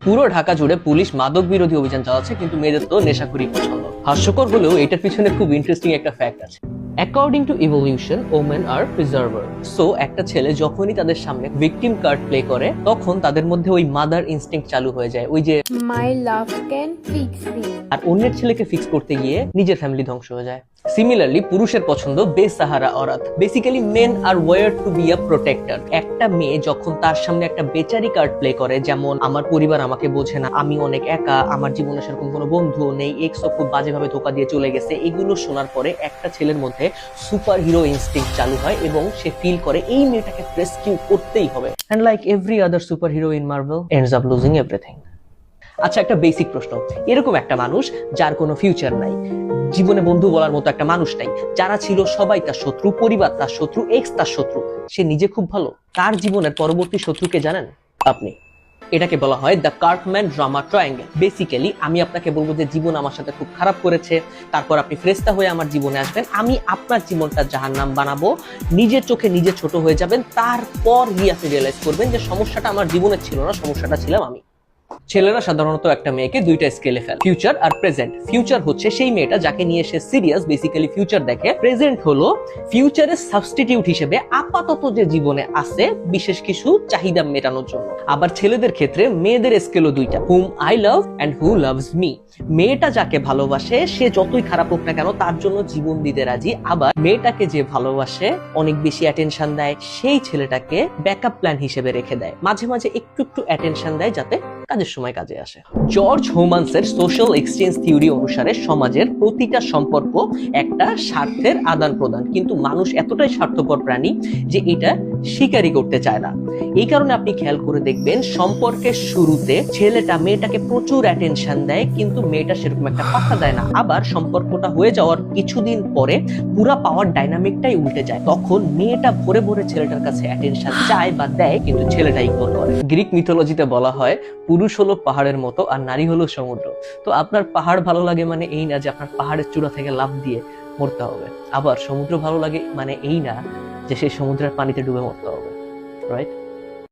পুরো ঢাকা জুড়ে পুলিশ মাদক বিরোধী অভিযান চালাচ্ছে, কিন্তু মেয়েদের তো নেশাখুরি পছন্দ। হাস্যকর হলেও এটার পিছনে খুব ইন্টারেস্টিং একটা ফ্যাক্ট আছে। According to evolution, women are preserver. So একটা ছেলে যখনই তাদের সামনে ভিকটিম কার্ড প্লে করে, তখন তাদের মধ্যে ওই মাদার ইনস্টিংক্ট চালু হয়ে যায়, ওই যে মাই লাভ ক্যান ফিক্স মি। আর অন্যের ছেলেকে ফিক্স করতে গিয়ে নিজের ফ্যামিলি ধ্বংস হয়ে যায়। সিমিলারলি পুরুষের পছন্দ বেসাহারা অরাত। Basically men are wired to be a protector. একটা মেয়ে যখন তার সামনে একটা বেচারি কার্ড প্লে করে, যেমন আমার পরিবার আমাকে বোঝে না, আমি অনেক একা, আমার জীবনে সেরকম কোনো বন্ধু নেই, এক্সও খুব বাজেভাবে ধোকা দিয়ে চলে গেছে, এগুলো শোনার পরে একটা ছেলের মধ্যে সুপার হিরো ইনস্টিংক্ট চালু হয় এবং সে ফিল করে এই মেয়েটাকে রেস্কিউ করতেই হবে। And like every other super hero in Marvel ends up losing everything. আচ্ছা, একটা বেসিক প্রশ্ন, এরকম একটা মানুষ যার কোনো ফিউচার নাই, জীবনে বন্ধু বলার মতো একটা মানুষ নাই, যারা ছিল সবাই তার শত্রু, পরিবার তার শত্রু, এক্স তার শত্রু, সে নিজে খুব ভালো, তার জীবনের পরবর্তী শত্রুকে জানেন আপনি? এটাকে বলা হয় দ্য কার্টম্যান ড্রামা ট্রায়াঙ্গেল। বেসিক্যালি আমি আপনাকে বলবো যে জীবন আমার সাথে খুব খারাপ করেছে, তারপর আপনি ফেরেশতা হয়ে আমার জীবনে আসবেন, আমি আপনার জীবনটা জাহান্নাম বানাবো, নিজের চোখে নিজে ছোট হয়ে যাবেন, তারপর গিয়ে আপনি রিয়েলাইজ করবেন যে সমস্যাটা আমার জীবনে ছিল না, সমস্যাটা ছিলাম আমি। ছেলেরা সাধারণত একটা মেয়েকে দুইটা স্কেলে ফেলে, ফিউচার আর প্রেজেন্ট। ফিউচার হচ্ছে সেই মেয়েটা যাকে নিয়ে সে সিরিয়াস, বেসিক্যালি ফিউচার দেখে। প্রেজেন্ট হলো ফিউচারের সাবস্টিটিউট হিসেবে আপাতত যে জীবনে আছে বিশেষ কিছু চাহিদা মেটানোর জন্য। আবার ছেলেদের ক্ষেত্রে মেয়েদের স্কেলও দুইটা, hmm I love and who loves me. মেয়েটা যাকে ভালোবাসে সে যতই খারাপ হোক না কেন তার জন্য জীবন দিতে রাজি। আবার মেয়েটাকে যে ভালোবাসে, অনেক বেশি অ্যাটেনশন দেয়, সেই ছেলেটাকে ব্যাকআপ প্ল্যান হিসেবে রেখে দেয়, মাঝে মাঝে একটু একটু অ্যাটেনশন দেয় যাতে কাজের সময় কাজে আসে। জর্জ হোমান্সের সোশ্যাল এক্সচেঞ্জ থিওরি অনুসারে সমাজের প্রতিটা সম্পর্ক একটা স্বার্থের আদান প্রদান, কিন্তু মানুষ এতটাই স্বার্থপর প্রাণী যে এটা স্বীকারই করতে চায় না। এই কারণে আপনি খেয়াল করে দেখবেন সম্পর্কের শুরুতে ছেলেটা মেয়েটাকে প্রচুর অ্যাটেনশন দেয়, কিন্তু মেয়েটা সেরকম একটা পাত্তা দেয় না। আবার সম্পর্কটা হয়ে যাওয়ার কিছুদিন পরে পুরা পাওয়ার ডাইনামিকটাই উল্টে যায়, তখন মেয়েটা ভরে ভরে ছেলেটার কাছে অ্যাটেনশন চায় বা দেয়, কিন্তু ছেলেটা ইগনোর করে। গ্রিক মিথোলজিতে বলা হয় পুরুষ হলো পাহাড়ের মতো আর নারী হলো সমুদ্র। তো আপনার পাহাড় ভালো লাগে মানে এই না যে আপনার পাহাড়ের চূড়া থেকে লাফ দিয়ে মরতে হবে, আবার সমুদ্র ভালো লাগে মানে এই না যে সেই সমুদ্রের পানিতে ডুবে মরতে হবে, রাইট?